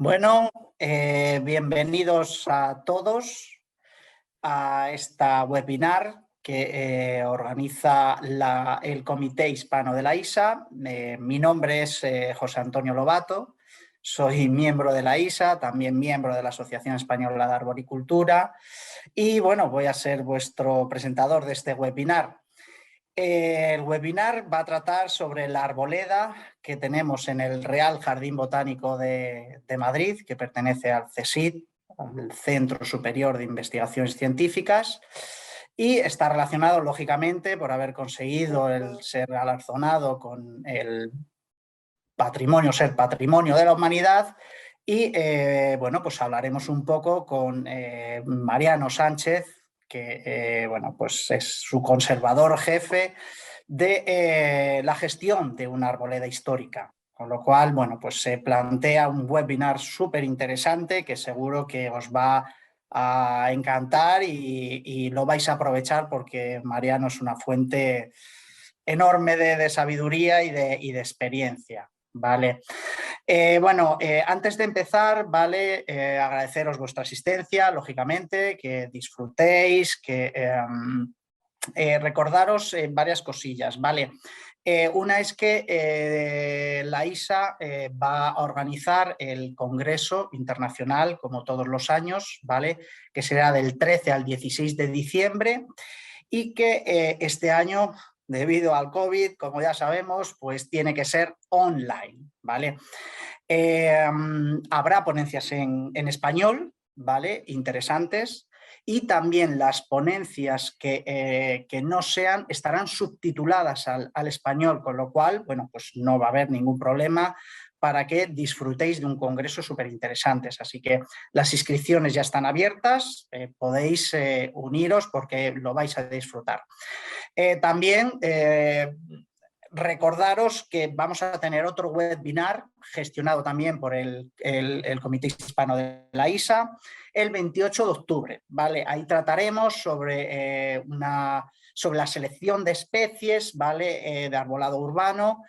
Bueno, bienvenidos a todos a esta webinar que organiza el Comité Hispano de la ISA. Mi nombre es José Antonio Lobato, soy miembro de la ISA, también miembro de la Asociación Española de Arboricultura y bueno, voy a ser vuestro presentador de este webinar. El webinar va a tratar sobre la arboleda que tenemos en el Real Jardín Botánico de Madrid, que pertenece al CSIC, al Centro Superior de Investigaciones Científicas, y está relacionado, lógicamente, por haber conseguido el ser galardonado con el ser patrimonio de la humanidad. Y bueno, pues hablaremos un poco con Mariano Sánchez, que bueno, pues es su conservador jefe de la gestión de una arboleda histórica. Con lo cual, bueno, pues se plantea un webinar súper interesante que seguro que os va a encantar y lo vais a aprovechar porque Mariano es una fuente enorme de sabiduría y de experiencia. Vale. Bueno, antes de empezar, vale, agradeceros vuestra asistencia, lógicamente, que disfrutéis, que recordaros varias cosillas, ¿vale? Una es que la ISA va a organizar el Congreso Internacional, como todos los años, ¿vale? Que será del 13 al 16 de diciembre y que este año, debido al COVID, como ya sabemos, pues tiene que ser online, ¿vale? Habrá ponencias en español, ¿vale? Interesantes. Y también las ponencias que no sean estarán subtituladas al español, con lo cual, bueno, pues no va a haber ningún problema para que disfrutéis de un congreso súper interesante. Así que las inscripciones ya están abiertas, podéis uniros porque lo vais a disfrutar. También recordaros que vamos a tener otro webinar gestionado también por el Comité Hispano de la ISA el 28 de octubre. ¿Vale? Ahí trataremos sobre la selección de especies, ¿vale? De arbolado urbano,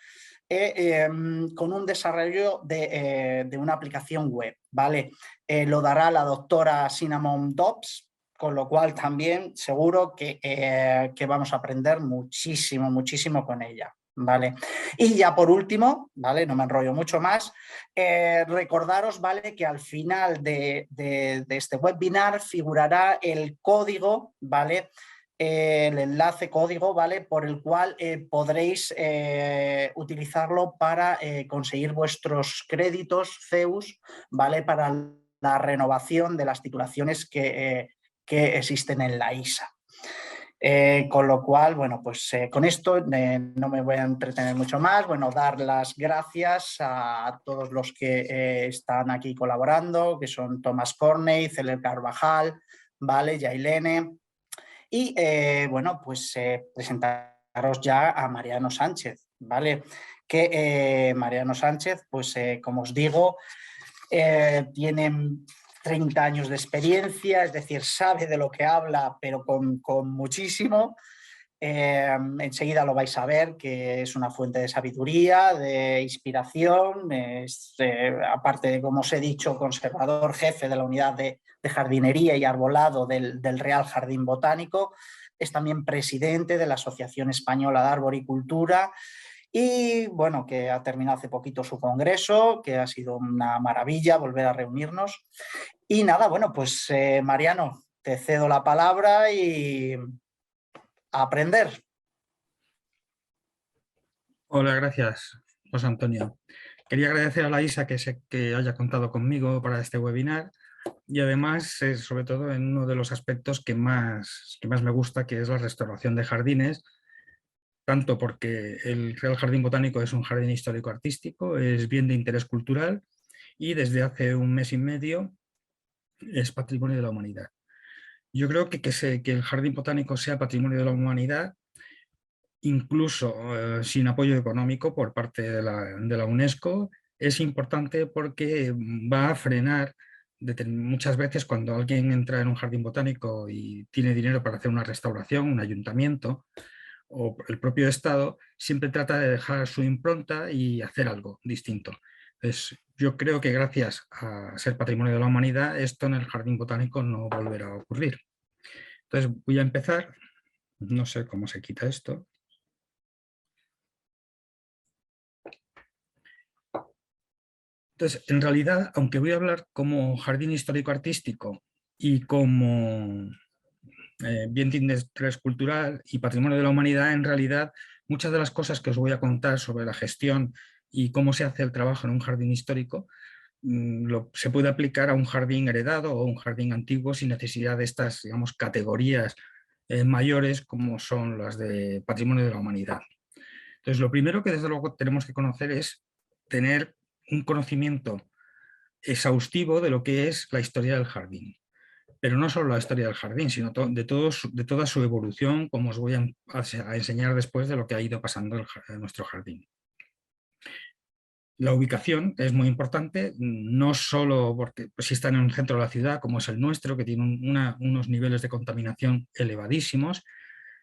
con un desarrollo de una aplicación web. ¿Vale? Lo dará la doctora Cinnamon Dobbs, con lo cual también seguro que vamos a aprender muchísimo, muchísimo con ella. ¿Vale? Y ya por último, ¿vale? No me enrollo mucho más, recordaros, ¿vale? Que al final de este webinar figurará el código, ¿vale? El enlace código, ¿vale? Por el cual podréis utilizarlo para conseguir vuestros créditos CEUS, ¿vale? Para la renovación de las titulaciones que existen en la ISA. Con lo cual, bueno, pues con esto no me voy a entretener mucho más. Bueno, dar las gracias a todos los que están aquí colaborando, que son Tomás Corney, Celer Carvajal, ¿vale? Yailene. Y bueno, pues presentaros ya a Mariano Sánchez, ¿vale? Que Mariano Sánchez, pues como os digo, tiene 30 años de experiencia, es decir, sabe de lo que habla, pero con muchísimo. Enseguida lo vais a ver, que es una fuente de sabiduría, de inspiración, aparte de, como os he dicho, conservador jefe de la unidad de jardinería y arbolado del Real Jardín Botánico, es también presidente de la Asociación Española de Arboricultura y bueno, que ha terminado hace poquito su congreso, que ha sido una maravilla volver a reunirnos. Y nada, bueno, pues Mariano, te cedo la palabra y a aprender. Hola, gracias, José Antonio. Quería agradecer a la ISA que haya contado conmigo para este webinar y además, sobre todo, en uno de los aspectos que más me gusta, que es la restauración de jardines, tanto porque el Real Jardín Botánico es un jardín histórico-artístico, es bien de interés cultural y desde hace un mes y medio es patrimonio de la humanidad. Yo creo que el Jardín Botánico sea patrimonio de la humanidad incluso sin apoyo económico por parte de la UNESCO, es importante porque va a frenar muchas veces cuando alguien entra en un jardín botánico y tiene dinero para hacer una restauración, un ayuntamiento o el propio Estado, siempre trata de dejar su impronta y hacer algo distinto. Yo creo que gracias a ser Patrimonio de la Humanidad, esto en el Jardín Botánico no volverá a ocurrir. Entonces voy a empezar, no sé cómo se quita esto. Entonces, en realidad, aunque voy a hablar como jardín histórico-artístico y como bien de interés cultural y patrimonio de la humanidad, en realidad muchas de las cosas que os voy a contar sobre la gestión y cómo se hace el trabajo en un jardín histórico se puede aplicar a un jardín heredado o un jardín antiguo sin necesidad de estas, digamos, categorías mayores como son las de patrimonio de la humanidad. Entonces, lo primero que desde luego tenemos que conocer es tener un conocimiento exhaustivo de lo que es la historia del jardín. Pero no solo la historia del jardín, sino de toda su evolución, como os voy a enseñar después de lo que ha ido pasando en nuestro jardín. La ubicación es muy importante, no solo porque si están en un centro de la ciudad, como es el nuestro, que tiene unos niveles de contaminación elevadísimos,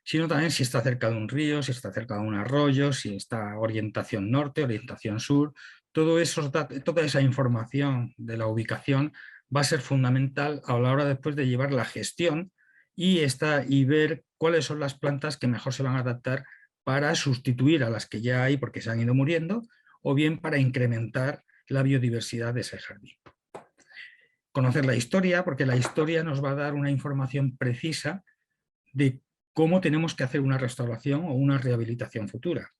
sino también si está cerca de un río, si está cerca de un arroyo, si está orientación norte, orientación sur. Toda esa información de la ubicación va a ser fundamental a la hora después de llevar la gestión y ver cuáles son las plantas que mejor se van a adaptar para sustituir a las que ya hay porque se han ido muriendo, o bien para incrementar la biodiversidad de ese jardín. Conocer la historia, porque la historia nos va a dar una información precisa de cómo tenemos que hacer una restauración o una rehabilitación futura.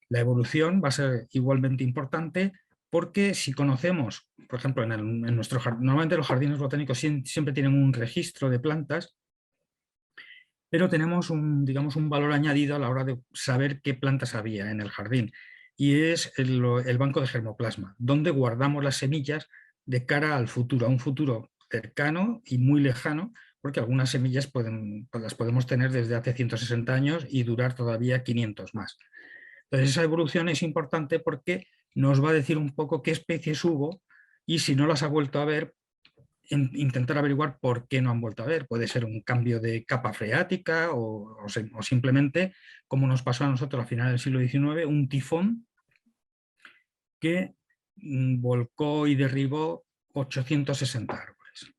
La evolución va a ser igualmente importante porque si conocemos, por ejemplo, normalmente los jardines botánicos siempre tienen un registro de plantas, pero tenemos digamos, un valor añadido a la hora de saber qué plantas había en el jardín, y es el banco de germoplasma, donde guardamos las semillas de cara al futuro, a un futuro cercano y muy lejano, porque algunas semillas las podemos tener desde hace 160 años y durar todavía 500 más. Entonces esa evolución es importante porque nos va a decir un poco qué especies hubo y si no las ha vuelto a ver, intentar averiguar por qué no han vuelto a ver. Puede ser un cambio de capa freática o simplemente, como nos pasó a nosotros a finales del siglo XIX, un tifón que volcó y derribó 860 árboles.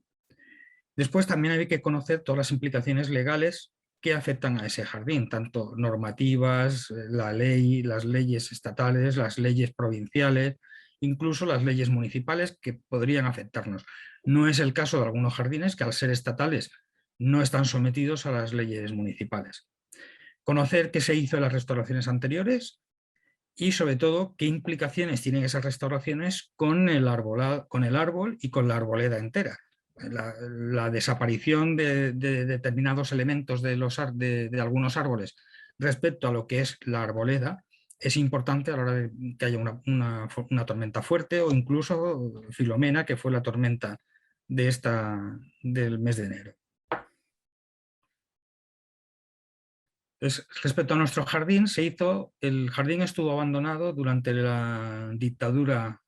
Después también hay que conocer todas las implicaciones legales que afectan a ese jardín, tanto normativas, la ley, las leyes estatales, las leyes provinciales, incluso las leyes municipales que podrían afectarnos. No es el caso de algunos jardines que al ser estatales no están sometidos a las leyes municipales. Conocer qué se hizo en las restauraciones anteriores y sobre todo qué implicaciones tienen esas restauraciones con el árbol y con la arboleda entera. La desaparición de determinados elementos de algunos árboles respecto a lo que es la arboleda es importante a la hora de que haya una tormenta fuerte, o incluso Filomena, que fue la tormenta del mes de enero. Respecto a nuestro jardín, el jardín estuvo abandonado durante la dictadura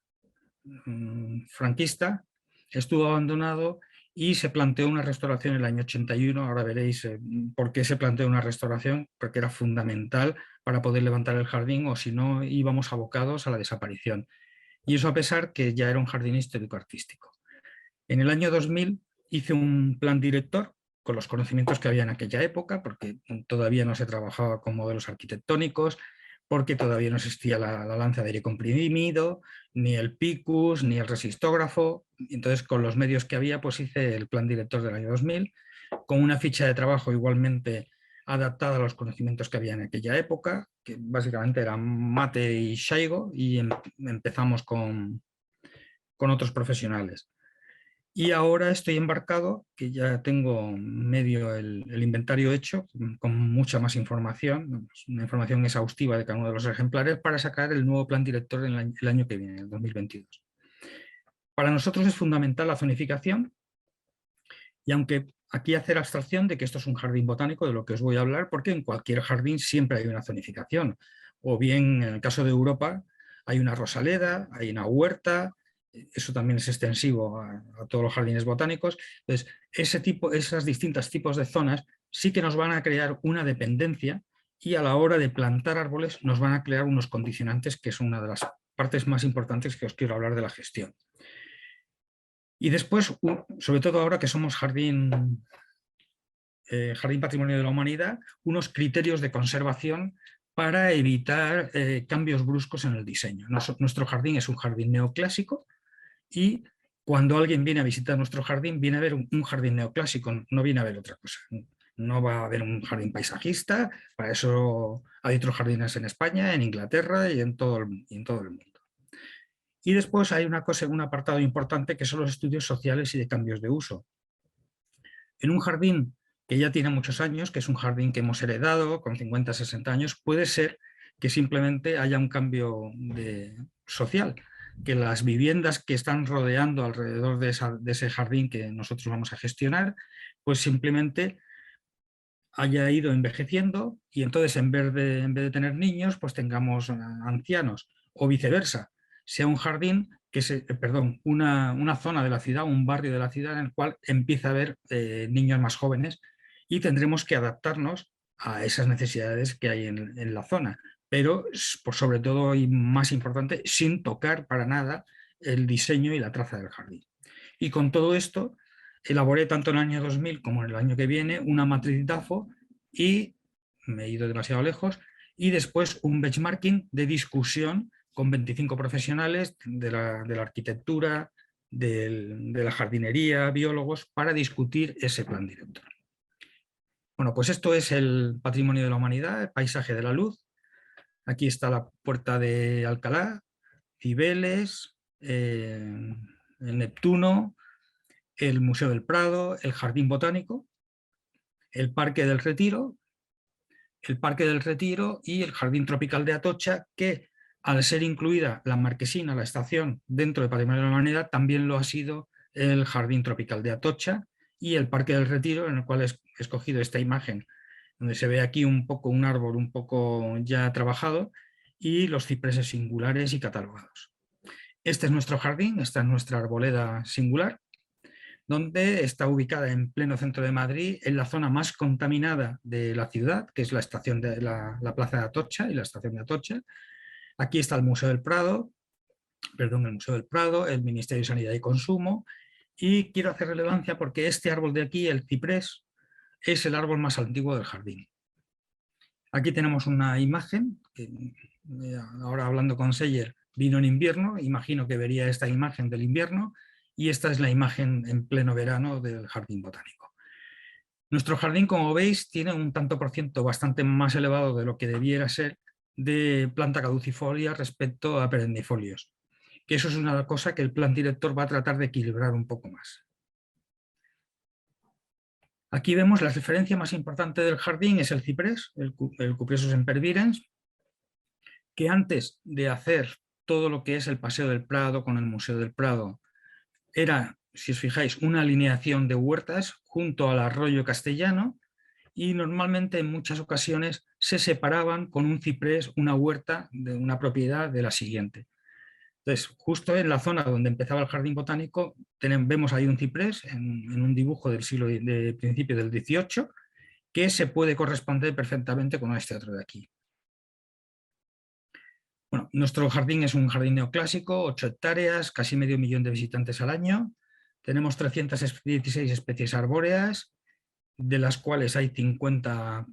franquista, estuvo abandonado y se planteó una restauración en el año 81. Ahora veréis por qué se planteó una restauración, porque era fundamental para poder levantar el jardín, o si no íbamos abocados a la desaparición. Y eso a pesar que ya era un jardín histórico-artístico. En el año 2000 hice un plan director con los conocimientos que había en aquella época, porque todavía no se trabajaba con modelos arquitectónicos, porque todavía no existía la lanza de aire comprimido, ni el picus, ni el resistógrafo. Entonces, con los medios que había, pues hice el plan director del año 2000, con una ficha de trabajo igualmente adaptada a los conocimientos que había en aquella época, que básicamente eran Mate y Shaigo, y empezamos con otros profesionales. Y ahora estoy embarcado, que ya tengo medio el inventario hecho, con mucha más información, una información exhaustiva de cada uno de los ejemplares, para sacar el nuevo plan director el año que viene, el 2022. Para nosotros es fundamental la zonificación, y aunque aquí hacer abstracción de que esto es un jardín botánico, de lo que os voy a hablar, porque en cualquier jardín siempre hay una zonificación, o bien en el caso de Europa hay una rosaleda, hay una huerta. Eso también es extensivo a todos los jardines botánicos. Entonces, esos distintos tipos de zonas sí que nos van a crear una dependencia, y a la hora de plantar árboles nos van a crear unos condicionantes, que es una de las partes más importantes que os quiero hablar de la gestión. Y después, sobre todo ahora que somos Jardín Patrimonio de la Humanidad, unos criterios de conservación para evitar cambios bruscos en el diseño. Nuestro jardín es un jardín neoclásico y cuando alguien viene a visitar nuestro jardín, viene a ver un jardín neoclásico, no viene a ver otra cosa. No va a haber un jardín paisajista, para eso hay otros jardines en España, en Inglaterra y en todo el mundo. Y después hay un apartado importante que son los estudios sociales y de cambios de uso. En un jardín que ya tiene muchos años, que es un jardín que hemos heredado con 50, 60 años, puede ser que simplemente haya un cambio social, que las viviendas que están rodeando alrededor de ese jardín que nosotros vamos a gestionar, pues simplemente haya ido envejeciendo y entonces en vez de tener niños, pues tengamos ancianos, o viceversa, sea un jardín una zona de la ciudad, un barrio de la ciudad en el cual empieza a haber niños más jóvenes y tendremos que adaptarnos a esas necesidades que hay en la zona, pero por sobre todo y más importante, sin tocar para nada el diseño y la traza del jardín. Y con todo esto elaboré tanto en el año 2000 como en el año que viene una matriz DAFO y me he ido demasiado lejos, y después un benchmarking de discusión con 25 profesionales de la arquitectura, de la jardinería, biólogos, para discutir ese plan director. Bueno, pues esto es el Patrimonio de la Humanidad, el paisaje de la luz. Aquí está la Puerta de Alcalá, Cibeles, el Neptuno, el Museo del Prado, el Jardín Botánico, el Parque del Retiro y el Jardín Tropical de Atocha, que al ser incluida la Marquesina, la estación, dentro de Patrimonio de la Humanidad, también lo ha sido el Jardín Tropical de Atocha y el Parque del Retiro, en el cual he escogido esta imagen, donde se ve aquí un poco un árbol un poco ya trabajado y los cipreses singulares y catalogados. Este es nuestro jardín, esta es nuestra arboleda singular, donde está ubicada en pleno centro de Madrid, en la zona más contaminada de la ciudad, que es la estación de la Plaza de Atocha y la estación de Atocha. Aquí está el Museo del Prado, el Ministerio de Sanidad y Consumo, y quiero hacer relevancia porque este árbol de aquí, el ciprés, es el árbol más antiguo del jardín. Aquí tenemos una imagen, que ahora hablando con Seyer, vino en invierno, imagino que vería esta imagen del invierno, y esta es la imagen en pleno verano del jardín botánico. Nuestro jardín, como veis, tiene un tanto por ciento bastante más elevado de lo que debiera ser de planta caducifolia respecto a perennifolios, que eso es una cosa que el plan director va a tratar de equilibrar un poco más. Aquí vemos la referencia más importante del jardín, es el ciprés, el Cupressus sempervirens, que antes de hacer todo lo que es el Paseo del Prado con el Museo del Prado, era, si os fijáis, una alineación de huertas junto al arroyo castellano, y normalmente en muchas ocasiones se separaban con un ciprés una huerta de una propiedad de la siguiente. Entonces, justo en la zona donde empezaba el jardín botánico, vemos ahí un ciprés en un dibujo del principio del XVIII, que se puede corresponder perfectamente con este otro de aquí. Bueno, nuestro jardín es un jardín neoclásico, 8 hectáreas, casi medio millón de visitantes al año. Tenemos 316 especies arbóreas, de las cuales hay 50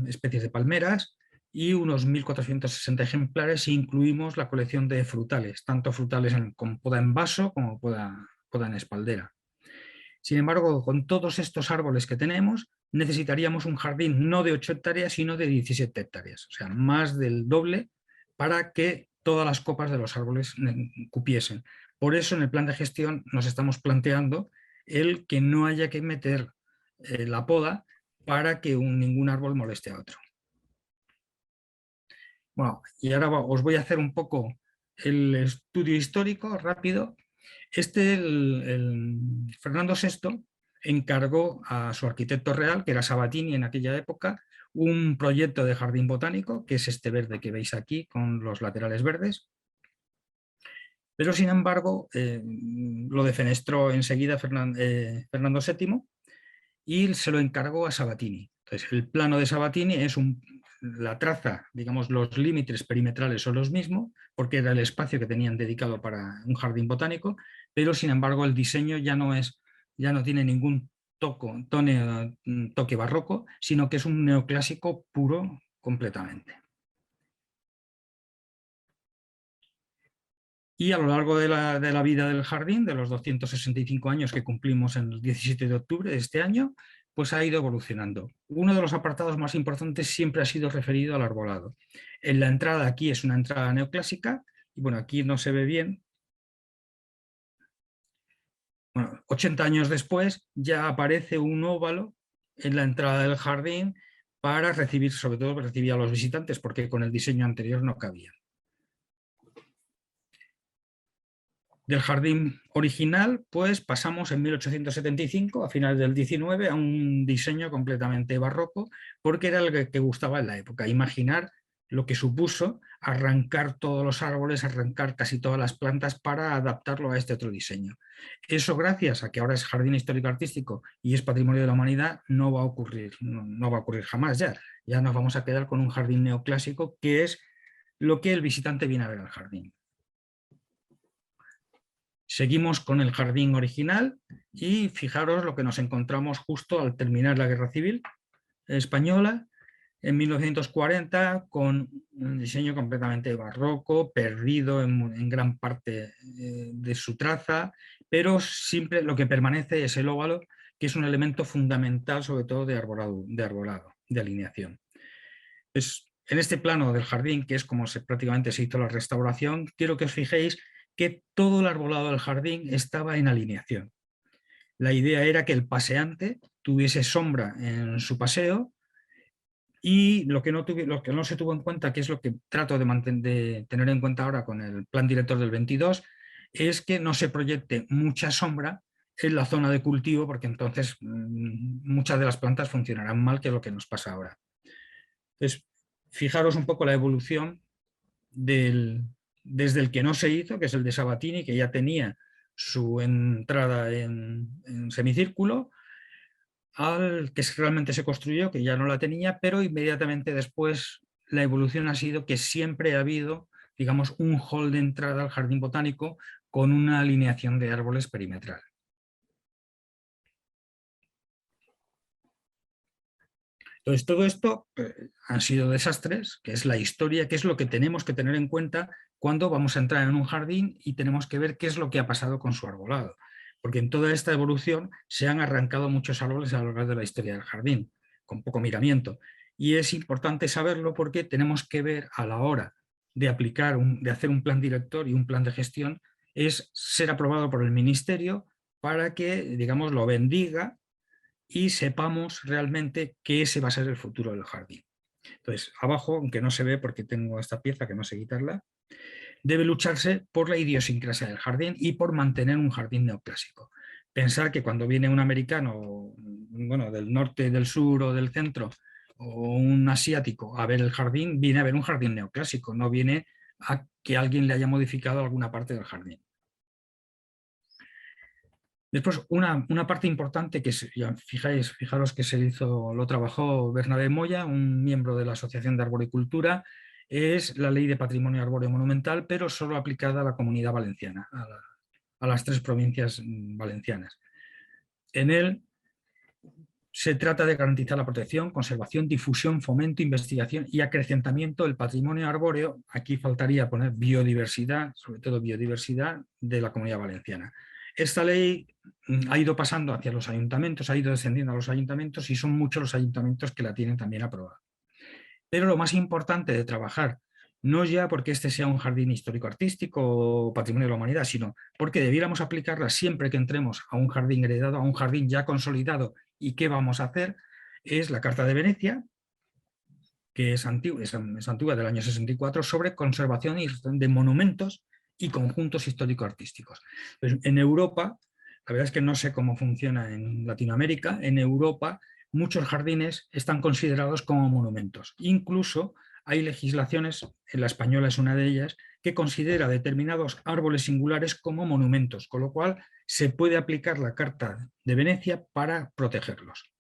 especies de palmeras y unos 1.460 ejemplares, si incluimos la colección de frutales, tanto frutales con poda en vaso como poda en espaldera. Sin embargo, con todos estos árboles que tenemos, necesitaríamos un jardín no de 8 hectáreas, sino de 17 hectáreas, o sea, más del doble, para que todas las copas de los árboles cupiesen. Por eso en el plan de gestión nos estamos planteando el que no haya que meter la poda para que ningún árbol moleste a otro. Bueno, y ahora os voy a hacer un poco el estudio histórico rápido. El Fernando VI encargó a su arquitecto real, que era Sabatini en aquella época, un proyecto de jardín botánico, que es este verde que veis aquí con los laterales verdes. Pero sin embargo, lo defenestró enseguida Fernando VII y se lo encargó a Sabatini. Entonces, el plano de Sabatini es la traza, digamos, los límites perimetrales son los mismos, porque era el espacio que tenían dedicado para un jardín botánico, pero sin embargo el diseño ya no tiene ningún toque barroco, sino que es un neoclásico puro completamente. Y a lo largo de la vida del jardín, de los 265 años que cumplimos en el 17 de octubre de este año, pues ha ido evolucionando. Uno de los apartados más importantes siempre ha sido referido al arbolado. En la entrada aquí es una entrada neoclásica, y bueno, aquí no se ve bien. Bueno, 80 años después ya aparece un óvalo en la entrada del jardín para recibir, sobre todo recibir a los visitantes, porque con el diseño anterior no cabía. Del jardín original, pues pasamos en 1875, a finales del 19, a un diseño completamente barroco, porque era el que gustaba en la época. Imaginar lo que supuso arrancar todos los árboles, arrancar casi todas las plantas para adaptarlo a este otro diseño. Eso, gracias a que ahora es jardín histórico artístico y es patrimonio de la humanidad, no va a ocurrir, no va a ocurrir jamás ya. Ya nos vamos a quedar con un jardín neoclásico, que es lo que el visitante viene a ver al jardín. Seguimos con el jardín original y fijaros lo que nos encontramos justo al terminar la Guerra Civil Española en 1940, con un diseño completamente barroco, perdido en gran parte de su traza, pero siempre lo que permanece es el óvalo, que es un elemento fundamental, sobre todo de arbolado, de alineación. En este plano del jardín, que es como prácticamente se hizo la restauración, quiero que os fijéis que todo el arbolado del jardín estaba en alineación. La idea era que el paseante tuviese sombra en su paseo, y lo que no se tuvo en cuenta, que es lo que trato de tener en cuenta ahora con el plan director del 22, es que no se proyecte mucha sombra en la zona de cultivo, porque entonces muchas de las plantas funcionarán mal, que es lo que nos pasa ahora. Entonces, fijaros un poco la evolución desde el que no se hizo, que es el de Sabatini, que ya tenía su entrada en semicírculo, al que realmente se construyó, que ya no la tenía, pero inmediatamente después la evolución ha sido que siempre ha habido, digamos, un hall de entrada al jardín botánico con una alineación de árboles perimetral. Entonces, todo esto han sido desastres, que es la historia, que es lo que tenemos que tener en cuenta cuando vamos a entrar en un jardín y tenemos que ver qué es lo que ha pasado con su arbolado. Porque en toda esta evolución se han arrancado muchos árboles a lo largo de la historia del jardín, con poco miramiento. Y es importante saberlo porque tenemos que ver a la hora de de hacer un plan director y un plan de gestión, es ser aprobado por el ministerio para que, digamos, lo bendiga y sepamos realmente que ese va a ser el futuro del jardín. Entonces, abajo, aunque no se ve porque tengo esta pieza que no sé quitarla, debe lucharse por la idiosincrasia del jardín y por mantener un jardín neoclásico. Pensar que cuando viene un americano, bueno, del norte, del sur o del centro, o un asiático a ver el jardín, viene a ver un jardín neoclásico, no viene a que alguien le haya modificado alguna parte del jardín. Después, una parte importante que, fijaros que lo trabajó Bernabé Moya, un miembro de la Asociación de Arboricultura, es la Ley de Patrimonio Arbóreo Monumental, pero solo aplicada a la Comunidad Valenciana, a las 3 provincias valencianas. En él se trata de garantizar la protección, conservación, difusión, fomento, investigación y acrecentamiento del patrimonio arbóreo. Aquí faltaría poner biodiversidad, sobre todo biodiversidad de la Comunidad Valenciana. Esta ley ha ido pasando hacia los ayuntamientos, ha ido descendiendo a los ayuntamientos y son muchos los ayuntamientos que la tienen también aprobada. Pero lo más importante de trabajar, no ya porque este sea un jardín histórico-artístico o patrimonio de la humanidad, sino porque debiéramos aplicarla siempre que entremos a un jardín heredado, a un jardín ya consolidado. ¿Y qué vamos a hacer? Es la Carta de Venecia, que es antigua del año 64, sobre conservación de monumentos y conjuntos histórico-artísticos. Pues en Europa, la verdad es que no sé cómo funciona en Latinoamérica, en Europa muchos jardines están considerados como monumentos. Incluso hay legislaciones, en la española es una de ellas, que considera determinados árboles singulares como monumentos, con lo cual se puede aplicar la Carta de Venecia para protegerlos.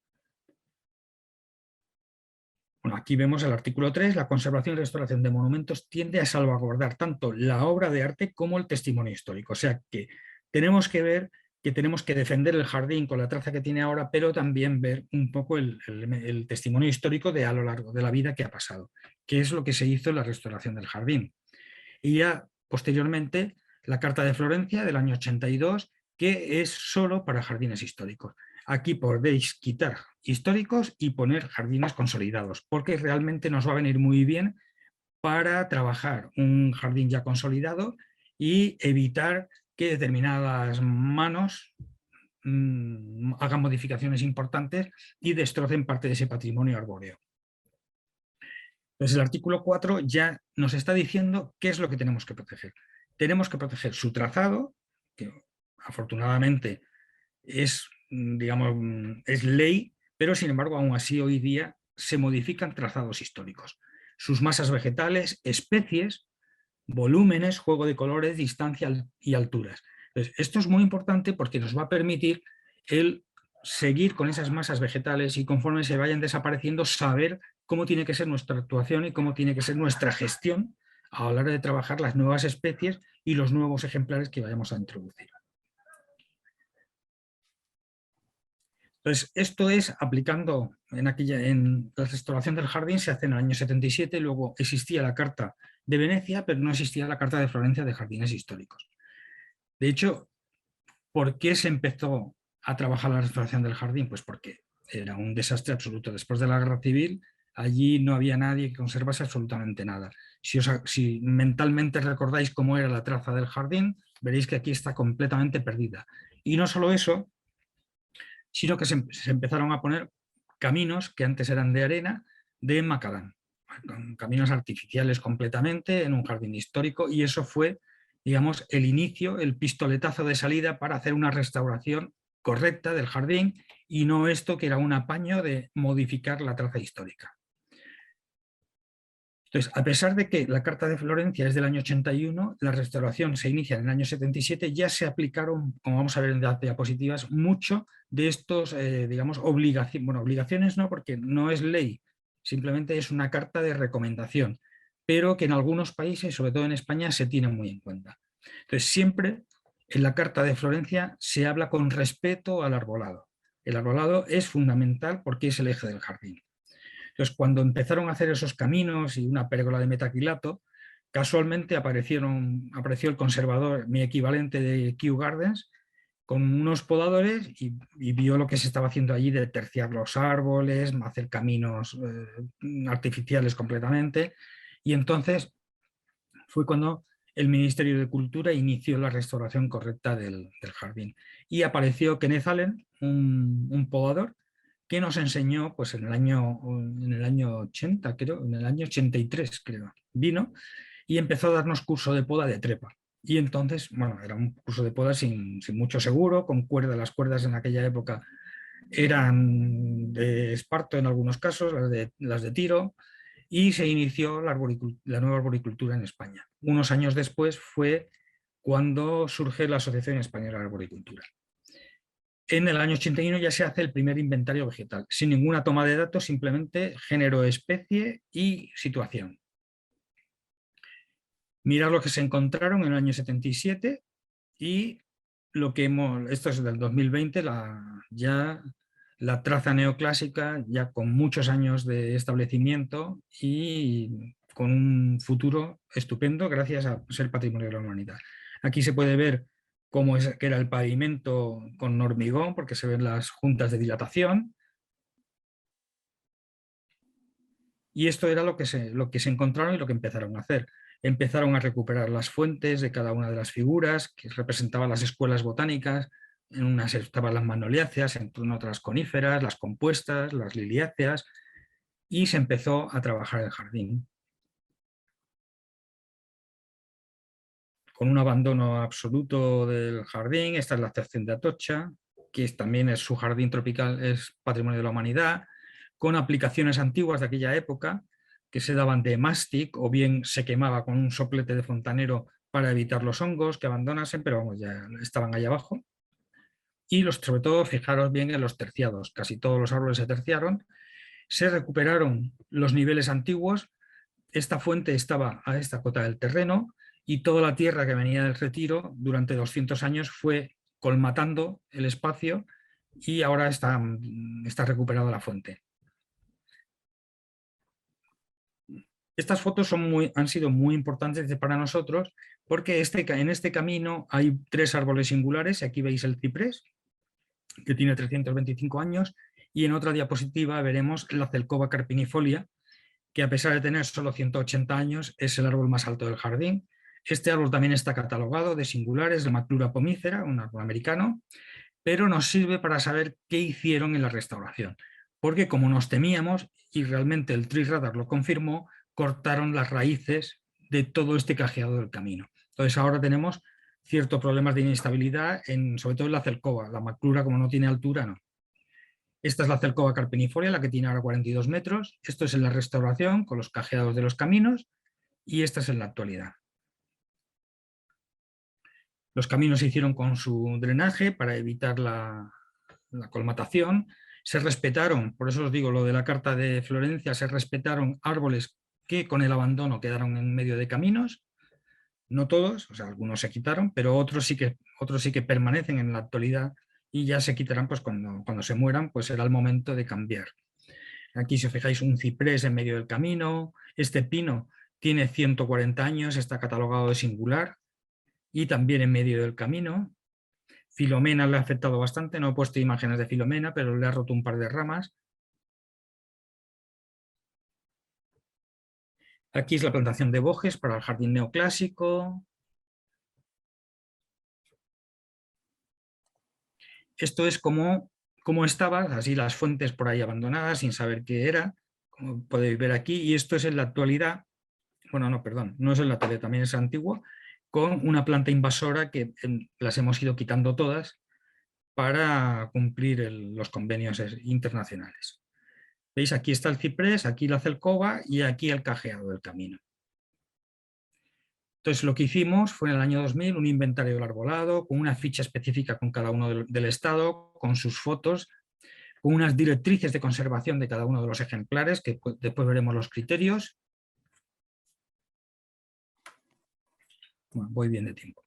Bueno, aquí vemos el artículo 3, la conservación y restauración de monumentos tiende a salvaguardar tanto la obra de arte como el testimonio histórico. O sea que tenemos que ver que tenemos que defender el jardín con la traza que tiene ahora, pero también ver un poco el testimonio histórico de a lo largo de la vida que ha pasado, que es lo que se hizo en la restauración del jardín. Y ya posteriormente la Carta de Florencia del año 82, que es solo para jardines históricos. Aquí podéis quitar históricos y poner jardines consolidados, porque realmente nos va a venir muy bien para trabajar un jardín ya consolidado y evitar que determinadas manos hagan modificaciones importantes y destrocen parte de ese patrimonio arbóreo. Entonces el artículo 4 ya nos está diciendo qué es lo que tenemos que proteger. Tenemos que proteger su trazado, que afortunadamente es, digamos, es ley, pero sin embargo aún así hoy día se modifican trazados históricos. Sus masas vegetales, especies, volúmenes, juego de colores, distancia y alturas. Entonces, esto es muy importante porque nos va a permitir el seguir con esas masas vegetales y conforme se vayan desapareciendo, saber cómo tiene que ser nuestra actuación y cómo tiene que ser nuestra gestión a la hora de trabajar las nuevas especies y los nuevos ejemplares que vayamos a introducir. Entonces, esto es aplicando en la restauración del jardín, se hace en el año 77, luego existía la Carta de Venecia, pero no existía la Carta de Florencia de Jardines Históricos. De hecho, ¿por qué se empezó a trabajar la restauración del jardín? Pues porque era un desastre absoluto. Después de la Guerra Civil, allí no había nadie que conservase absolutamente nada. Si mentalmente recordáis cómo era la traza del jardín, veréis que aquí está completamente perdida. Y no solo eso, sino que se empezaron a poner caminos que antes eran de arena, de macadam, caminos artificiales completamente en un jardín histórico, y eso fue, digamos, el inicio, el pistoletazo de salida para hacer una restauración correcta del jardín y no esto que era un apaño de modificar la traza histórica. Entonces, a pesar de que la Carta de Florencia es del año 81, la restauración se inicia en el año 77, ya se aplicaron, como vamos a ver en las diapositivas, mucho de estos, digamos, obligaciones. Bueno, obligaciones no, porque no es ley, simplemente es una carta de recomendación, pero que en algunos países, sobre todo en España, se tiene muy en cuenta. Entonces, siempre en la Carta de Florencia se habla con respeto al arbolado. El arbolado es fundamental porque es el eje del jardín. Entonces, cuando empezaron a hacer esos caminos y una pérgola de metacrilato, casualmente apareció el conservador, mi equivalente de Kew Gardens, con unos podadores y vio lo que se estaba haciendo allí de terciar los árboles, hacer caminos artificiales completamente. Y entonces fue cuando el Ministerio de Cultura inició la restauración correcta del jardín. Y apareció Kenneth Allen, un podador, que nos enseñó pues en el año 80, creo, en el año 83, creo, vino y empezó a darnos curso de poda de trepa. Y entonces, bueno, era un curso de poda sin mucho seguro, con cuerda. Las cuerdas en aquella época eran de esparto en algunos casos, las de tiro, y se inició la nueva arboricultura en España. Unos años después fue cuando surge la Asociación Española de Arboricultura. En el año 81 ya se hace el primer inventario vegetal, sin ninguna toma de datos, simplemente género, especie y situación. Mirad lo que se encontraron en el año 77 y lo que esto es del 2020, ya la traza neoclásica, ya con muchos años de establecimiento y con un futuro estupendo gracias a ser patrimonio de la humanidad. Aquí se puede ver cómo que era el pavimento con hormigón, porque se ven las juntas de dilatación. Y esto era lo que se encontraron y lo que empezaron a hacer. Empezaron a recuperar las fuentes de cada una de las figuras que representaban las escuelas botánicas. En unas estaban las magnoliáceas, en otras coníferas, las compuestas, las liliáceas, y se empezó a trabajar el jardín. Con un abandono absoluto del jardín. Esta es la sección de Atocha, que también es su jardín tropical, es patrimonio de la humanidad, con aplicaciones antiguas de aquella época que se daban de mástic o bien se quemaba con un soplete de fontanero para evitar los hongos que abandonasen, pero vamos, ya estaban allá abajo. Y sobre todo, fijaros bien en los terciados, casi todos los árboles se terciaron Se recuperaron los niveles antiguos. Esta fuente estaba a esta cota del terreno y toda la tierra que venía del retiro durante 200 años fue colmatando el espacio y ahora está recuperada la fuente. Estas fotos han sido muy importantes para nosotros porque en este camino hay 3 árboles singulares. Aquí veis el ciprés, que tiene 325 años, y en otra diapositiva veremos la Zelkova carpinifolia, que a pesar de tener solo 180 años es el árbol más alto del jardín. Este árbol también está catalogado de singulares de Maclura pomífera, un árbol americano, pero nos sirve para saber qué hicieron en la restauración, porque como nos temíamos, y realmente el Tree Radar lo confirmó, cortaron las raíces de todo este cajeado del camino. Entonces ahora tenemos ciertos problemas de inestabilidad, sobre todo en la Zelkova. La Maclura, como no tiene altura, no. Esta es la Zelkova carpinifolia, la que tiene ahora 42 metros. Esto es en la restauración, con los cajeados de los caminos, y esta es en la actualidad. Los caminos se hicieron con su drenaje para evitar la colmatación. Se respetaron, por eso os digo lo de la Carta de Florencia, se respetaron árboles que con el abandono quedaron en medio de caminos. No todos, o sea, algunos se quitaron, pero otros sí que permanecen en la actualidad y ya se quitarán pues cuando se mueran, pues será el momento de cambiar. Aquí, si os fijáis, un ciprés en medio del camino. Este pino tiene 140 años, está catalogado de singular y también en medio del camino. Filomena le ha afectado bastante, no he puesto imágenes de Filomena, pero le ha roto un par de ramas. Aquí es la plantación de bojes para el jardín neoclásico. Esto es como estaba, así las fuentes por ahí abandonadas, sin saber qué era, como podéis ver aquí, y esto es en la actualidad, bueno, no, perdón, no es en la actualidad, también es antiguo, con una planta invasora que las hemos ido quitando todas para cumplir los convenios internacionales. ¿Veis? Aquí está el ciprés, aquí la Zelkova y aquí el cajeado del camino. Entonces lo que hicimos fue en el año 2000 un inventario del arbolado, con una ficha específica con cada uno del estado, con sus fotos, con unas directrices de conservación de cada uno de los ejemplares, que después veremos los criterios. Bueno, voy bien de tiempo.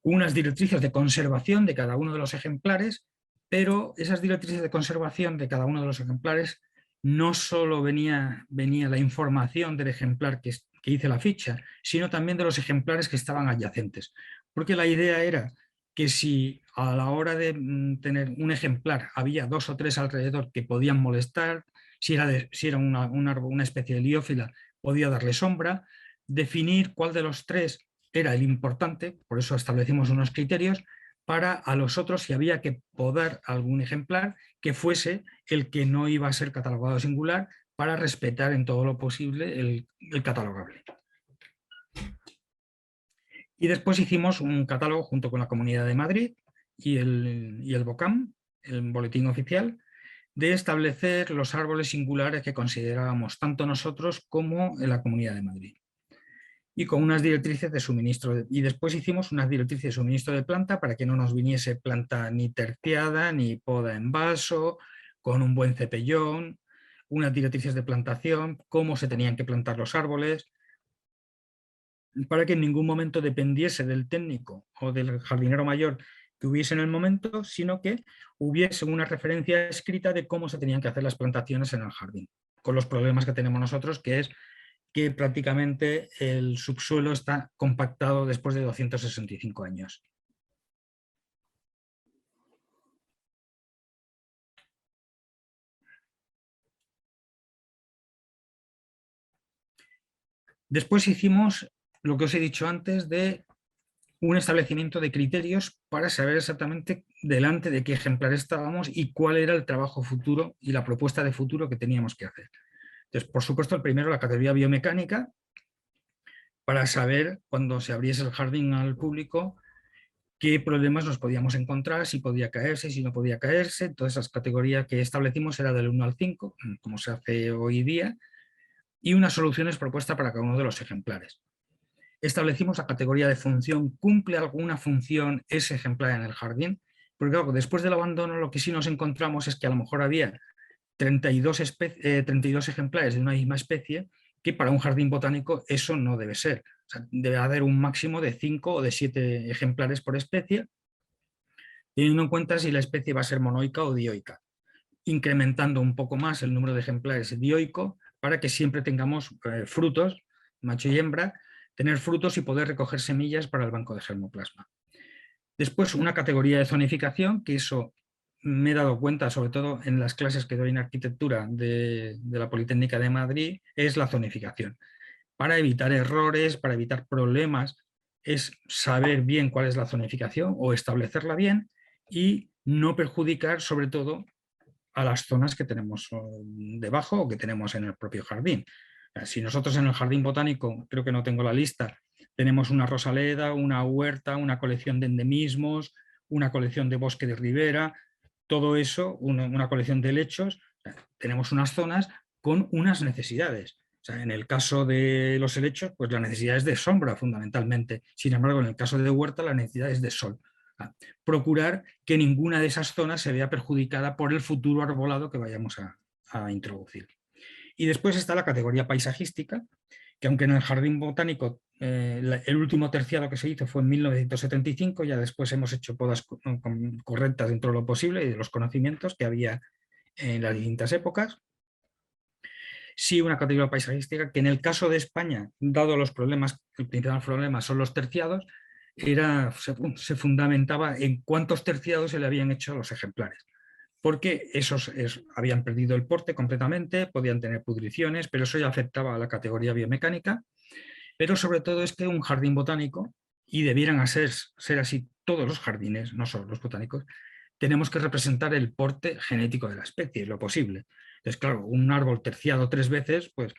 Unas directrices de conservación de cada uno de los ejemplares, pero esas directrices de conservación de cada uno de los ejemplares no solo venía la información del ejemplar que hice la ficha, sino también de los ejemplares que estaban adyacentes. Porque la idea era que si a la hora de tener un ejemplar había 2 o 3 alrededor que podían molestar, si era una especie de liófila, podía darle sombra, definir cuál de los 3 era el importante, por eso establecimos unos criterios, para a los otros, si había que podar algún ejemplar, que fuese el que no iba a ser catalogado singular, para respetar en todo lo posible el catalogable. Y después hicimos un catálogo junto con la Comunidad de Madrid y el BOCAM, el boletín oficial, de establecer los árboles singulares que considerábamos tanto nosotros como en la Comunidad de Madrid. Y con unas directrices de suministro. Y después hicimos unas directrices de suministro de planta para que no nos viniese planta ni terciada, ni poda en vaso, con un buen cepellón, unas directrices de plantación, cómo se tenían que plantar los árboles, para que en ningún momento dependiese del técnico o del jardinero mayor que hubiese en el momento, sino que hubiese una referencia escrita de cómo se tenían que hacer las plantaciones en el jardín, con los problemas que tenemos nosotros, que es que prácticamente el subsuelo está compactado después de 265 años. Después hicimos lo que os he dicho antes de un establecimiento de criterios para saber exactamente delante de qué ejemplar estábamos y cuál era el trabajo futuro y la propuesta de futuro que teníamos que hacer. Entonces, por supuesto, el primero, la categoría biomecánica, para saber cuando se abriese el jardín al público qué problemas nos podíamos encontrar, si podía caerse, si no podía caerse. Todas esas categorías que establecimos era del 1 al 5, como se hace hoy día, y unas soluciones propuestas para cada uno de los ejemplares. Establecimos la categoría de función, ¿cumple alguna función ese ejemplar en el jardín? Porque claro, después del abandono lo que sí nos encontramos es que a lo mejor había 32 ejemplares de una misma especie, que para un jardín botánico eso no debe ser. O sea, debe haber un máximo de 5 o de 7 ejemplares por especie, teniendo en cuenta si la especie va a ser monoica o dioica, incrementando un poco más el número de ejemplares dioico para que siempre tengamos frutos, macho y hembra, tener frutos y poder recoger semillas para el banco de germoplasma. Después, una categoría de zonificación, que eso me he dado cuenta, sobre todo en las clases que doy en arquitectura de la Politécnica de Madrid, es la zonificación. Para evitar errores, para evitar problemas, es saber bien cuál es la zonificación o establecerla bien y no perjudicar sobre todo a las zonas que tenemos debajo o que tenemos en el propio jardín. Si nosotros en el jardín botánico, creo que no tengo la lista, tenemos una rosaleda, una huerta, una colección de endemismos, una colección de bosque de ribera, todo eso, una colección de helechos, tenemos unas zonas con unas necesidades. O sea, en el caso de los helechos, pues la necesidad es de sombra fundamentalmente. Sin embargo, en el caso de huerta, la necesidad es de sol. Procurar que ninguna de esas zonas se vea perjudicada por el futuro arbolado que vayamos a introducir. Y después está la categoría paisajística, que aunque en el jardín botánico el último terciado que se hizo fue en 1975, ya después hemos hecho podas correctas dentro de lo posible y de los conocimientos que había en las distintas épocas. Sí, una categoría paisajística que en el caso de España, dado los problemas, el principal problema son los terciados, se fundamentaba en cuántos terciados se le habían hecho a los ejemplares, porque esos habían perdido el porte completamente, podían tener pudriciones, pero eso ya afectaba a la categoría biomecánica. Pero sobre todo es que un jardín botánico, y debieran ser así todos los jardines, no solo los botánicos, tenemos que representar el porte genético de la especie, lo posible. Entonces, claro, un árbol terciado 3 veces, pues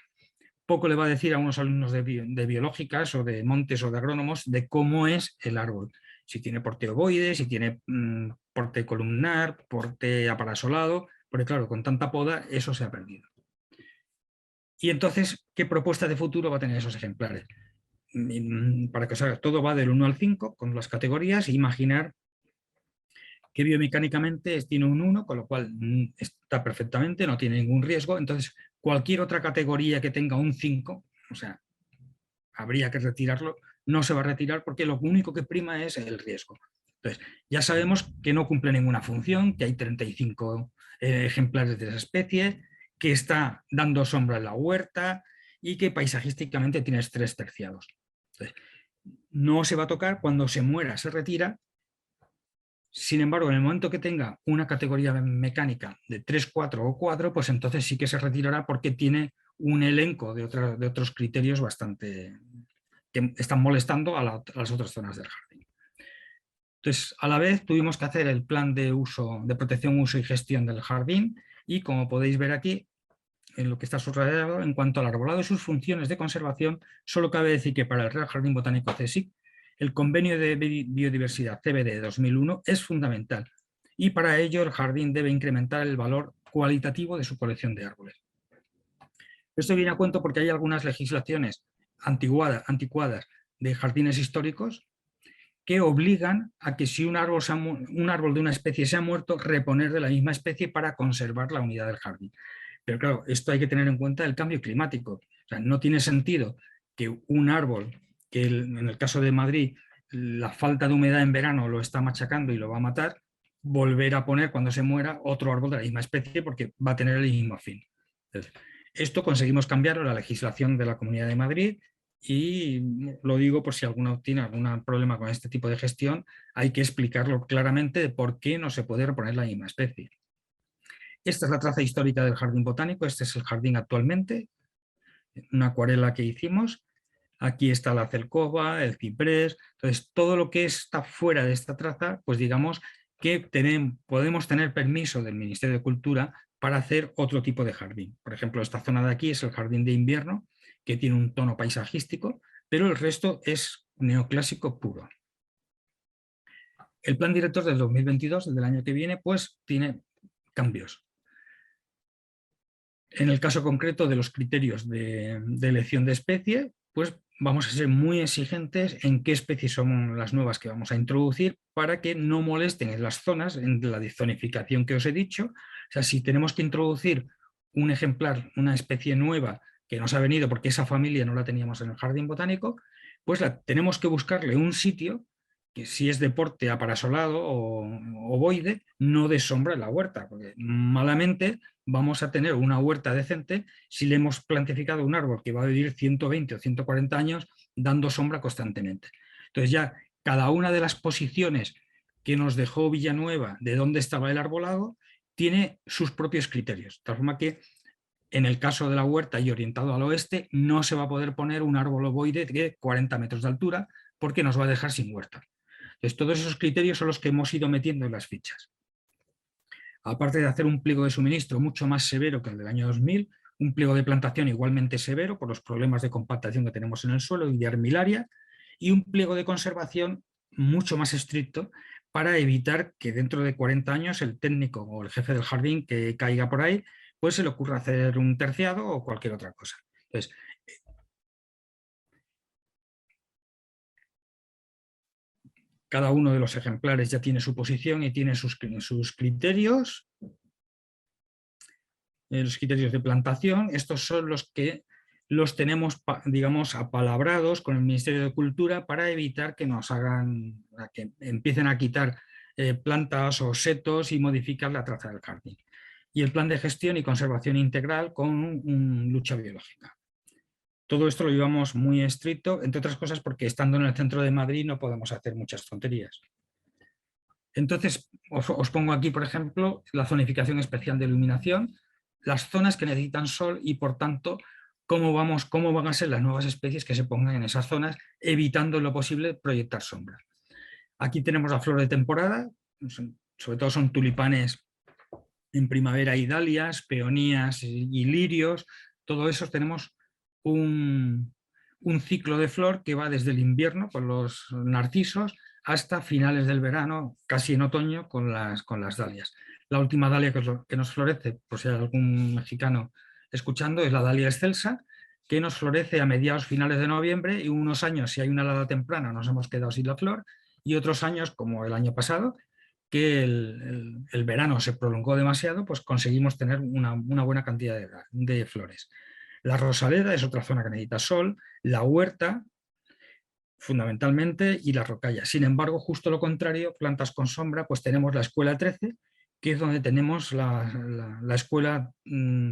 poco le va a decir a unos alumnos de biológicas o de montes o de agrónomos de cómo es el árbol. Si tiene porte ovoide, si tiene porte columnar, porte aparasolado, porque claro, con tanta poda eso se ha perdido. Y entonces, ¿qué propuesta de futuro va a tener esos ejemplares? Para que os haga, todo va del 1 al 5 con las categorías e imaginar que biomecánicamente tiene un 1, con lo cual está perfectamente, no tiene ningún riesgo. Entonces, cualquier otra categoría que tenga un 5, o sea, habría que retirarlo, no se va a retirar porque lo único que prima es el riesgo. Entonces, ya sabemos que no cumple ninguna función, que hay 35 ejemplares de esa especie, que está dando sombra en la huerta y que paisajísticamente tienes 3 terciados. Entonces, no se va a tocar, cuando se muera se retira. Sin embargo, en el momento que tenga una categoría mecánica de 3, 4 o 4, pues entonces sí que se retirará porque tiene un elenco de otros criterios bastante que están molestando a las otras zonas del jardín. Entonces, a la vez tuvimos que hacer el plan de uso, de protección, uso y gestión del jardín y, como podéis ver aquí, en lo que está subrayado, en cuanto al arbolado y sus funciones de conservación, solo cabe decir que para el Real Jardín Botánico CSIC el Convenio de Biodiversidad CBD de 2001 es fundamental y para ello el jardín debe incrementar el valor cualitativo de su colección de árboles. Esto viene a cuento porque hay algunas legislaciones anticuadas de jardines históricos que obligan a que si un árbol de una especie se ha muerto, reponer de la misma especie para conservar la unidad del jardín. Pero claro, esto hay que tener en cuenta el cambio climático. O sea, no tiene sentido que un árbol, que en el caso de Madrid, la falta de humedad en verano lo está machacando y lo va a matar, volver a poner cuando se muera otro árbol de la misma especie porque va a tener el mismo fin. Entonces, esto conseguimos cambiarlo en la legislación de la Comunidad de Madrid y lo digo por si alguno tiene algún problema con este tipo de gestión, hay que explicarlo claramente de por qué no se puede reponer la misma especie. Esta es la traza histórica del jardín botánico, este es el jardín actualmente, una acuarela que hicimos. Aquí está la celcoba, el ciprés, entonces todo lo que está fuera de esta traza, pues digamos que podemos tener permiso del Ministerio de Cultura para hacer otro tipo de jardín. Por ejemplo, esta zona de aquí es el jardín de invierno, que tiene un tono paisajístico, pero el resto es neoclásico puro. El plan director del 2022, el del año que viene, pues tiene cambios. En el caso concreto de los criterios de elección de especie, pues vamos a ser muy exigentes en qué especies son las nuevas que vamos a introducir para que no molesten en las zonas, en la zonificación que os he dicho. O sea, si tenemos que introducir un ejemplar, una especie nueva que nos ha venido porque esa familia no la teníamos en el jardín botánico, pues tenemos que buscarle un sitio que, si es de porte aparasolado o ovoide, no dé sombra en la huerta, porque malamente vamos a tener una huerta decente si le hemos plantificado un árbol que va a vivir 120 o 140 años dando sombra constantemente. Entonces ya cada una de las posiciones que nos dejó Villanueva de dónde estaba el arbolado tiene sus propios criterios, de tal forma que en el caso de la huerta y orientado al oeste no se va a poder poner un árbol ovoide de 40 metros de altura porque nos va a dejar sin huerta. Entonces todos esos criterios son los que hemos ido metiendo en las fichas. Aparte de hacer un pliego de suministro mucho más severo que el del año 2000, un pliego de plantación igualmente severo por los problemas de compactación que tenemos en el suelo y de armilaria, y un pliego de conservación mucho más estricto para evitar que dentro de 40 años el técnico o el jefe del jardín que caiga por ahí, pues se le ocurra hacer un terciado o cualquier otra cosa. Entonces, cada uno de los ejemplares ya tiene su posición y tiene sus criterios. Los criterios de plantación, estos son los que los tenemos, digamos, apalabrados con el Ministerio de Cultura para evitar que nos hagan, que empiecen a quitar plantas o setos y modificar la traza del jardín. Y el plan de gestión y conservación integral con lucha biológica. Todo esto lo llevamos muy estricto, entre otras cosas porque estando en el centro de Madrid no podemos hacer muchas tonterías. Entonces, os pongo aquí, por ejemplo, la zonificación especial de iluminación, las zonas que necesitan sol y, por tanto, cómo van a ser las nuevas especies que se pongan en esas zonas, evitando en lo posible proyectar sombra. Aquí tenemos la flor de temporada, sobre todo son tulipanes en primavera y dalias, peonías y lirios, todo eso tenemos un ciclo de flor que va desde el invierno con los narcisos hasta finales del verano, casi en otoño, con las dalias. La última dalia que nos florece, por si hay algún mexicano escuchando, es la dalia excelsa, que nos florece a mediados finales de noviembre, y unos años, si hay una helada temprana, nos hemos quedado sin la flor, y otros años, como el año pasado, que el verano se prolongó demasiado, pues conseguimos tener una buena cantidad de flores. La rosaleda es otra zona que necesita sol, la huerta, fundamentalmente, y la rocalla. Sin embargo, justo lo contrario, plantas con sombra, pues tenemos la escuela 13, que es donde tenemos la escuela,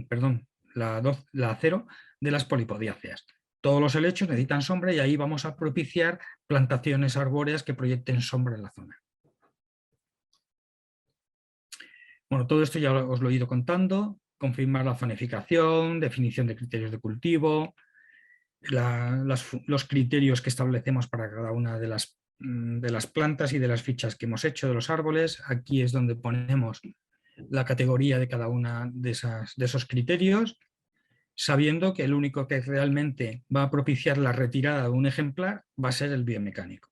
perdón, la 0 de las polipodiáceas. Todos los helechos necesitan sombra y ahí vamos a propiciar plantaciones arbóreas que proyecten sombra en la zona. Bueno, todo esto ya os lo he ido contando, confirmar la zonificación, definición de criterios de cultivo, los criterios que establecemos para cada una de las plantas y de las fichas que hemos hecho de los árboles. Aquí es donde ponemos la categoría de cada una de esos criterios, sabiendo que el único que realmente va a propiciar la retirada de un ejemplar va a ser el biomecánico.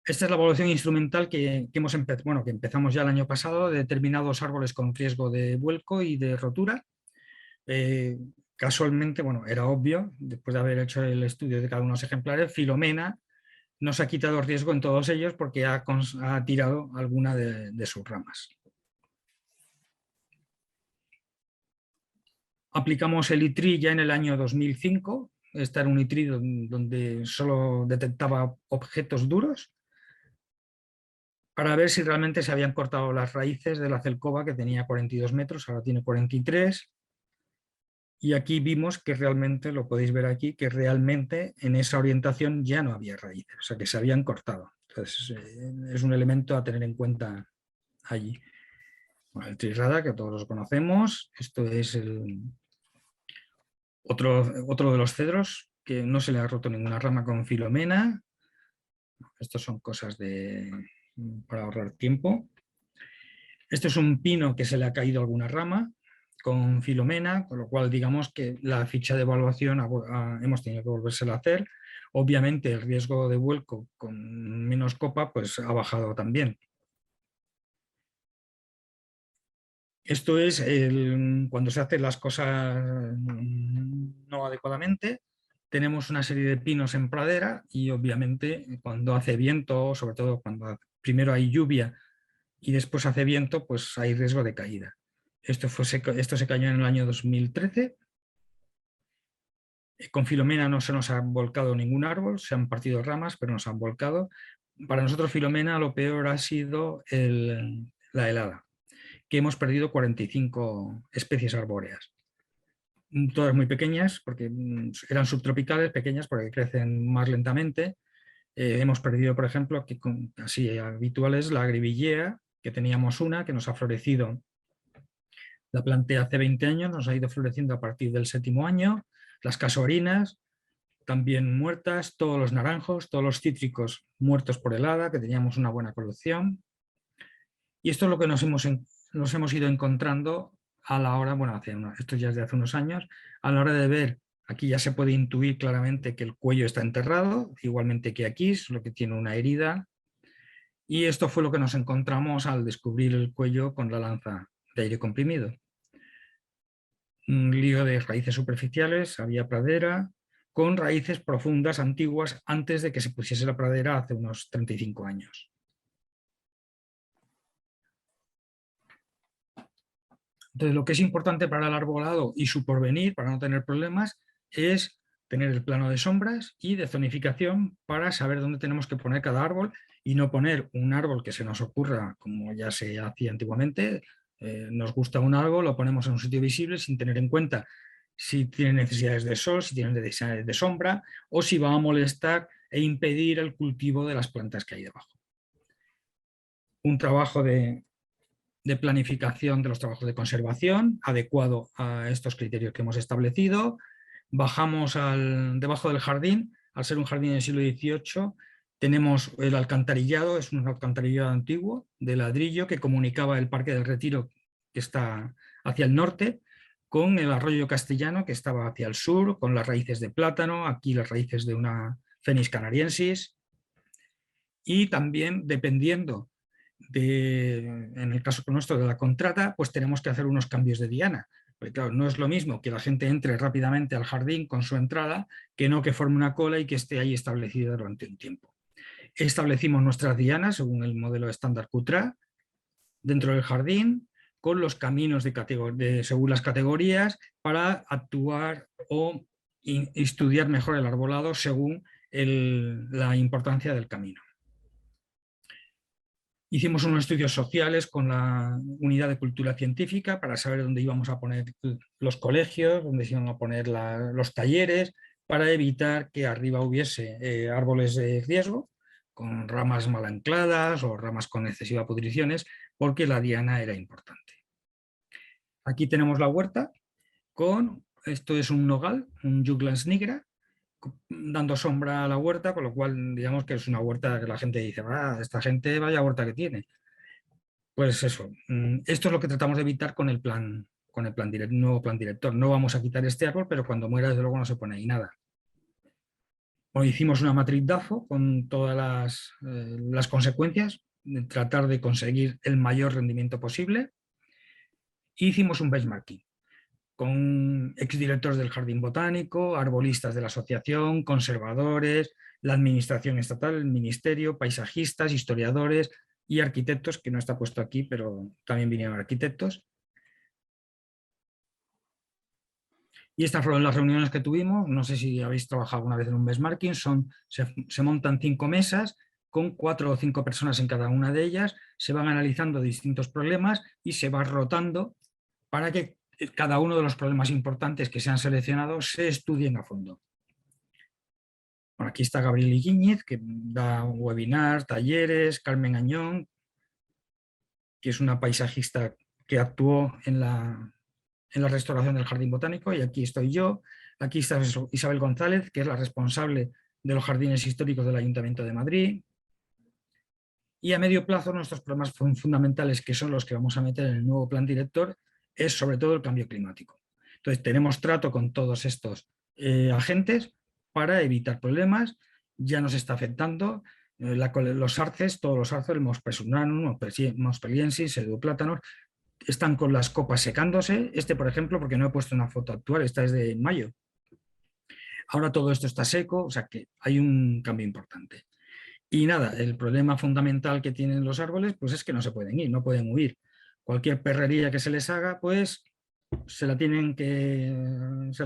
Esta es la evaluación instrumental que empezamos ya el año pasado de determinados árboles con riesgo de vuelco y de rotura. Casualmente, era obvio, después de haber hecho el estudio de cada uno de los ejemplares, Filomena nos ha quitado riesgo en todos ellos porque ha tirado alguna de sus ramas. Aplicamos el ITRI ya en el año 2005. Este era un ITRI donde solo detectaba objetos duros, para ver si realmente se habían cortado las raíces de la celcoba, que tenía 42 metros, ahora tiene 43. Y aquí vimos que realmente, lo podéis ver aquí, que realmente en esa orientación ya no había raíces, o sea que se habían cortado. Entonces es un elemento a tener en cuenta allí. Bueno, el trirrada, que todos los conocemos, esto es otro de los cedros, que no se le ha roto ninguna rama con Filomena. Estos son cosas para ahorrar tiempo. Este es un pino que se le ha caído alguna rama con Filomena, con lo cual digamos que la ficha de evaluación hemos tenido que volvérsela a hacer. Obviamente el riesgo de vuelco con menos copa pues ha bajado también. Esto es cuando se hacen las cosas no adecuadamente, tenemos una serie de pinos en pradera y obviamente cuando hace viento, sobre todo cuando primero hay lluvia y después hace viento, pues hay riesgo de caída. Esto se cayó en el año 2013. Con Filomena no se nos ha volcado ningún árbol, se han partido ramas, pero nos han volcado. Para nosotros Filomena lo peor ha sido la helada, que hemos perdido 45 especies arbóreas. Todas muy pequeñas, porque eran subtropicales, pequeñas porque crecen más lentamente. Hemos perdido, por ejemplo, que así habituales, la agrivillea, que teníamos una, que nos ha florecido. La planté hace 20 años, nos ha ido floreciendo a partir del 7º año. Las casuarinas, también muertas, todos los naranjos, todos los cítricos muertos por helada, que teníamos una buena colección. Y esto es lo que nos hemos ido encontrando a la hora, bueno, esto ya es de hace unos años, a la hora de ver, aquí ya se puede intuir claramente que el cuello está enterrado, igualmente que aquí, es lo que tiene una herida. Y esto fue lo que nos encontramos al descubrir el cuello con la lanza de aire comprimido. Un lío de raíces superficiales, había pradera, con raíces profundas, antiguas, antes de que se pusiese la pradera hace unos 35 años. Entonces, lo que es importante para el arbolado y su porvenir, para no tener problemas, es tener el plano de sombras y de zonificación para saber dónde tenemos que poner cada árbol y no poner un árbol que se nos ocurra, como ya se hacía antiguamente. Nos gusta un árbol, lo ponemos en un sitio visible sin tener en cuenta si tiene necesidades de sol, si tiene necesidades de sombra o si va a molestar e impedir el cultivo de las plantas que hay debajo. Un trabajo de planificación de los trabajos de conservación adecuado a estos criterios que hemos establecido. Bajamos debajo del jardín, al ser un jardín del siglo XVIII, tenemos el alcantarillado, es un alcantarillado antiguo de ladrillo que comunicaba el Parque del Retiro, que está hacia el norte, con el arroyo Castellano, que estaba hacia el sur, con las raíces de plátano, aquí las raíces de una Phoenix canariensis, y también dependiendo en el caso nuestro de la contrata, pues tenemos que hacer unos cambios de diana. Porque claro, no es lo mismo que la gente entre rápidamente al jardín con su entrada, que no que forme una cola y que esté ahí establecida durante un tiempo. Establecimos nuestras dianas según el modelo estándar Cutra dentro del jardín, con los caminos según las categorías, para actuar o estudiar mejor el arbolado según la importancia del camino. Hicimos unos estudios sociales con la unidad de cultura científica para saber dónde íbamos a poner los colegios, dónde se iban a poner los talleres, para evitar que arriba hubiese árboles de riesgo, con ramas mal ancladas o ramas con excesiva pudriciones, porque la diana era importante. Aquí tenemos la huerta esto es un nogal, un Juglans nigra, dando sombra a la huerta, con lo cual digamos que es una huerta que la gente dice, esta gente vaya huerta que tiene. Pues eso, esto es lo que tratamos de evitar con el nuevo plan director. No vamos a quitar este árbol, pero cuando muera desde luego no se pone ahí nada. Hoy hicimos una matriz DAFO con todas las consecuencias, de tratar de conseguir el mayor rendimiento posible. E hicimos un benchmarking con exdirectores del Jardín Botánico, arbolistas de la asociación, conservadores, la administración estatal, el ministerio, paisajistas, historiadores y arquitectos, que no está puesto aquí, pero también vinieron arquitectos. Y estas fueron las reuniones que tuvimos. No sé si habéis trabajado alguna vez en un benchmarking. Se montan 5 mesas con 4 o 5 personas en cada una de ellas. Se van analizando distintos problemas y se va rotando para que cada uno de los problemas importantes que se han seleccionado se estudien a fondo. Bueno, aquí está Gabriel Iguíñez, que da un webinar, talleres, Carmen Añón, que es una paisajista que actuó en la restauración del Jardín Botánico, y aquí estoy yo. Aquí está Isabel González, que es la responsable de los jardines históricos del Ayuntamiento de Madrid. Y a medio plazo nuestros problemas fundamentales, que son los que vamos a meter en el nuevo plan director, es sobre todo el cambio climático. Entonces tenemos trato con todos estos agentes para evitar problemas. Ya nos está afectando los arces, todos los arces, el Mospesurnanum, Mospeliensis, Eduplátanos, están con las copas secándose. Por ejemplo, porque no he puesto una foto actual, esta es de mayo. Ahora todo esto está seco, o sea que hay un cambio importante. Y nada, el problema fundamental que tienen los árboles pues es que no se pueden ir, no pueden huir. Cualquier perrería que se les haga, pues se la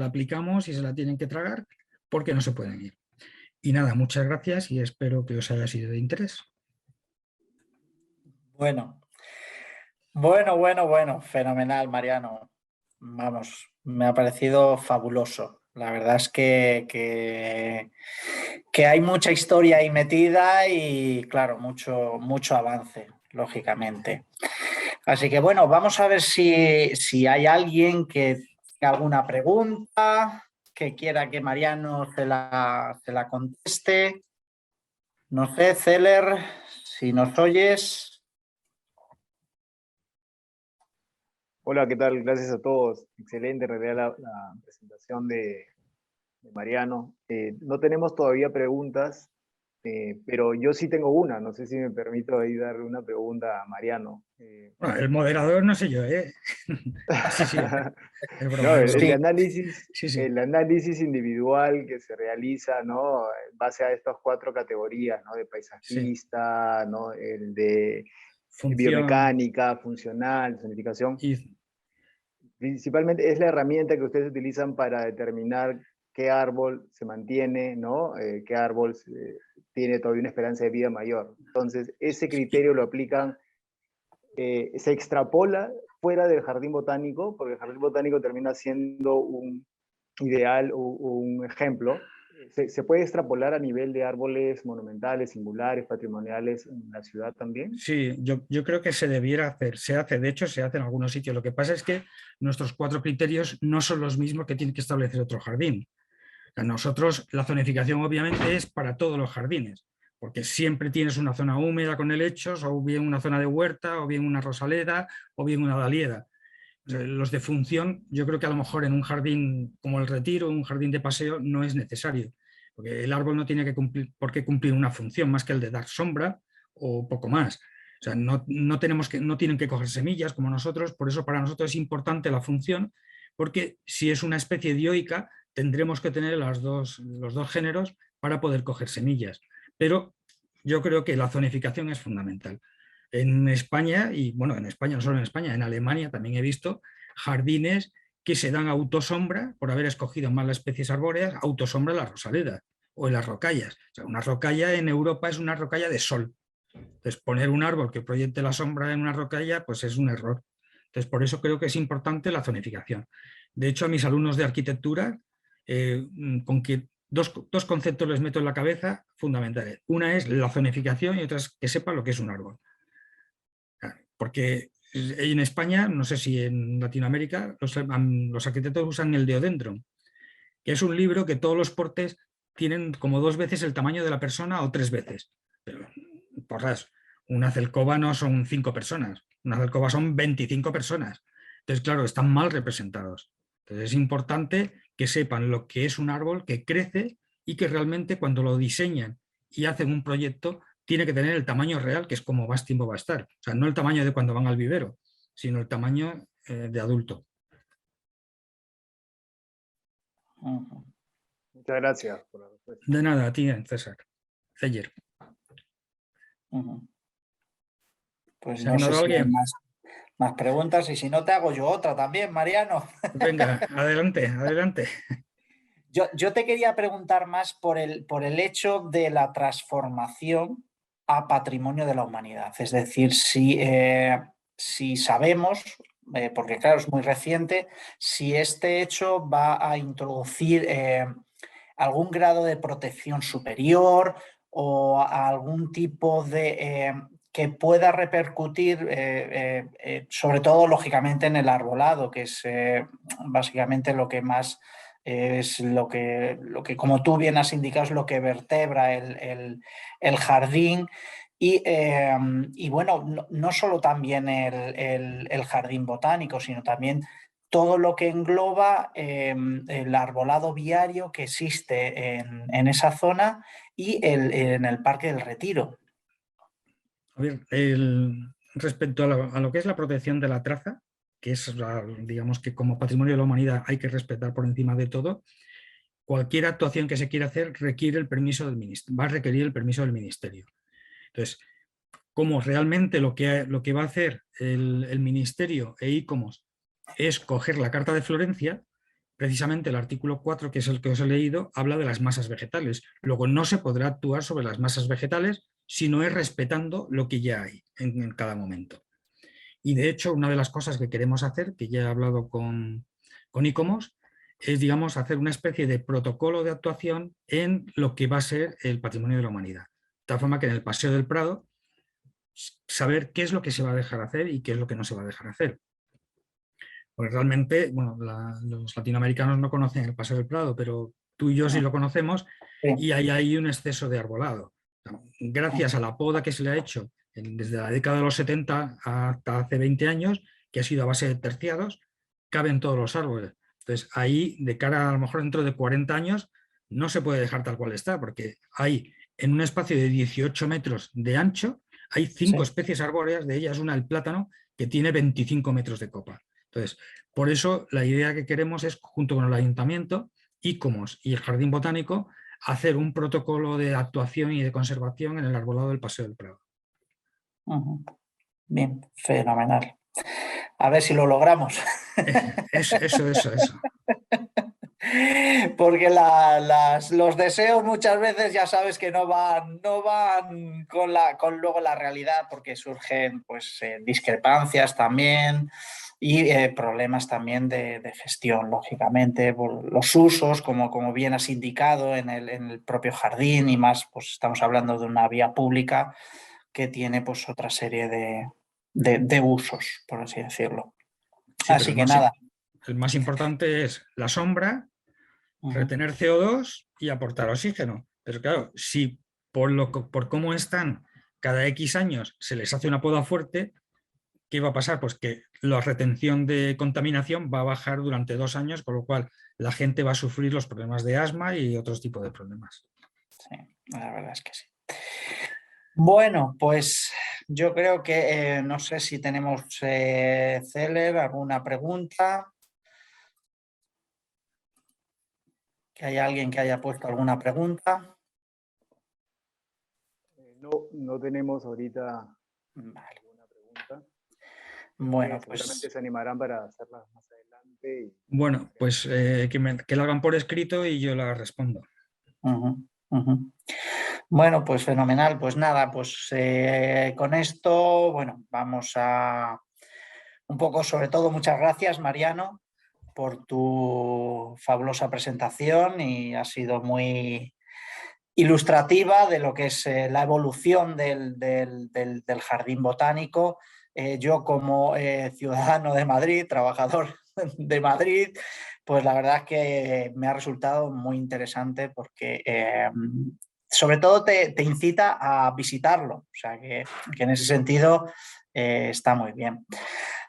aplicamos y se la tienen que tragar porque no se pueden ir. Y nada, muchas gracias y espero que os haya sido de interés. Bueno, fenomenal, Mariano. Vamos, me ha parecido fabuloso. La verdad es que hay mucha historia ahí metida y, claro, mucho avance, lógicamente. Así que, bueno, vamos a ver si hay alguien que tenga alguna pregunta, que quiera que Mariano se la conteste. No sé, Celer, si nos oyes. Hola, ¿qué tal? Gracias a todos. Excelente, en realidad, la presentación de Mariano. No tenemos todavía preguntas, pero yo sí tengo una. No sé si me permito ahí darle una pregunta a Mariano. Bueno, el moderador no sé yo, ¿eh? Sí, sí, es broma, No, es broma. Sí, sí. el análisis individual que se realiza, ¿no? En base a estas 4 categorías, ¿no? De Sí. paisajista, ¿no? El de Función biomecánica, funcional, zonificación. y Principalmente es la herramienta que ustedes utilizan para determinar qué árbol se mantiene, ¿no? Qué árbol tiene todavía una esperanza de vida mayor. Entonces, ese criterio lo aplican, se extrapola fuera del jardín botánico, porque el jardín botánico termina siendo un ideal o un ejemplo. ¿Se puede extrapolar a nivel de árboles monumentales, singulares, patrimoniales en la ciudad también? sí, yo creo que se debiera hacer, se hace, de hecho se hace en algunos sitios. Lo que pasa es que nuestros 4 criterios no son los mismos que tiene que establecer otro jardín. O sea, nosotros, la zonificación obviamente es para todos los jardines, porque siempre tienes una zona húmeda con helechos, o bien una zona de huerta, o bien una rosaleda, o bien una dalieda. O sea, los de función, yo creo que a lo mejor en un jardín como el Retiro, un jardín de paseo, no es necesario, porque el árbol no tiene que por qué cumplir una función más que el de dar sombra o poco más. O sea, no tienen que coger semillas como nosotros, por eso para nosotros es importante la función, porque si es una especie dioica, tendremos que tener los dos géneros para poder coger semillas. Pero yo creo que la zonificación es fundamental. En España, y bueno, en España, no solo en España, en Alemania también he visto jardines que se dan autosombra, por haber escogido más las especies arbóreas, autosombra en la rosaleda o en las rocallas. O sea, una rocalla en Europa es una rocalla de sol. Entonces, poner un árbol que proyecte la sombra en una rocalla, pues es un error. Entonces, por eso creo que es importante la zonificación. De hecho, a mis alumnos de arquitectura, con que dos conceptos les meto en la cabeza fundamentales. Una es la zonificación y otra es que sepa lo que es un árbol. Porque en España, no sé si en Latinoamérica, los arquitectos usan el Deodendron, que es un libro que todos los portes tienen como 2 veces el tamaño de la persona o 3 veces. Pero, porras, una celcoba no son 5 personas, una celcoba son 25 personas. Entonces, claro, están mal representados. Entonces, es importante que sepan lo que es un árbol que crece y que realmente cuando lo diseñan y hacen un proyecto tiene que tener el tamaño real, que es como más tiempo va a estar. O sea, no el tamaño de cuando van al vivero, sino el tamaño de adulto. Muchas gracias por la respuesta. De nada, a ti, César. Celler. Pues ¿Se ha no sé animado si hay alguien? más preguntas y si no te hago yo otra también, Mariano. Venga, adelante, adelante. Yo te quería preguntar más por el hecho de la transformación a patrimonio de la humanidad. Es decir, si sabemos, porque claro, es muy reciente, si este hecho va a introducir algún grado de protección superior o algún tipo de que pueda repercutir, sobre todo, lógicamente, en el arbolado, que es básicamente lo que más es lo que, como tú bien has indicado, es lo que vertebra el jardín. Y bueno, no solo también el jardín botánico, sino también todo lo que engloba el arbolado viario que existe en esa zona y en el Parque del Retiro. A ver, respecto a lo que es la protección de la traza, que es, digamos que como patrimonio de la humanidad hay que respetar por encima de todo, cualquier actuación que se quiera hacer requiere el permiso del ministerio, va a requerir el permiso del ministerio. Entonces, como realmente lo que va a hacer el ministerio e ICOMOS es coger la Carta de Florencia, precisamente el artículo 4, que es el que os he leído, habla de las masas vegetales. Luego no se podrá actuar sobre las masas vegetales si no es respetando lo que ya hay en cada momento. Y de hecho, una de las cosas que queremos hacer, que ya he hablado con ICOMOS, es, digamos, hacer una especie de protocolo de actuación en lo que va a ser el patrimonio de la humanidad. De tal forma que en el Paseo del Prado, saber qué es lo que se va a dejar hacer y qué es lo que no se va a dejar hacer. Porque realmente, bueno, los latinoamericanos no conocen el Paseo del Prado, pero tú y yo sí lo conocemos, y ahí hay un exceso de arbolado. Gracias a la poda que se le ha hecho desde la década de los 70 hasta hace 20 años, que ha sido a base de terciados, caben todos los árboles. Entonces ahí, de cara a lo mejor dentro de 40 años, no se puede dejar tal cual está, porque hay en un espacio de 18 metros de ancho, hay 5 especies arbóreas, de ellas una el plátano, que tiene 25 metros de copa. Entonces, por eso la idea que queremos es, junto con el ayuntamiento, ICOMOS y el Jardín Botánico, hacer un protocolo de actuación y de conservación en el arbolado del Paseo del Prado. Bien, fenomenal. A ver si lo logramos. Eso. Porque los deseos muchas veces ya sabes que no van con luego la realidad, porque surgen pues, discrepancias también y problemas también de gestión, lógicamente, por los usos, como bien has indicado en el propio jardín, y más, pues estamos hablando de una vía pública que tiene pues otra serie de usos, por así decirlo. Sí, así que nada. El más importante es la sombra, retener CO2 y aportar oxígeno. Pero claro, si por cómo están cada X años se les hace una poda fuerte, ¿qué va a pasar? Pues que la retención de contaminación va a bajar durante 2 años, con lo cual la gente va a sufrir los problemas de asma y otros tipos de problemas. Sí, la verdad es que sí. Bueno, pues yo creo que no sé si tenemos, Celer, alguna pregunta. ¿Que hay alguien que haya puesto alguna pregunta? No tenemos ahorita alguna pregunta. Bueno, seguramente se animarán para hacerlas más adelante. Bueno, pues que la hagan por escrito y yo la respondo. Bueno, pues fenomenal. Pues nada, pues con esto, bueno, vamos a un poco, sobre todo, muchas gracias, Mariano, por tu fabulosa presentación, y ha sido muy ilustrativa de lo que es la evolución del Jardín Botánico. Yo, como ciudadano de Madrid, trabajador de Madrid, pues la verdad es que me ha resultado muy interesante, porque sobre todo te incita a visitarlo, o sea que en ese sentido está muy bien.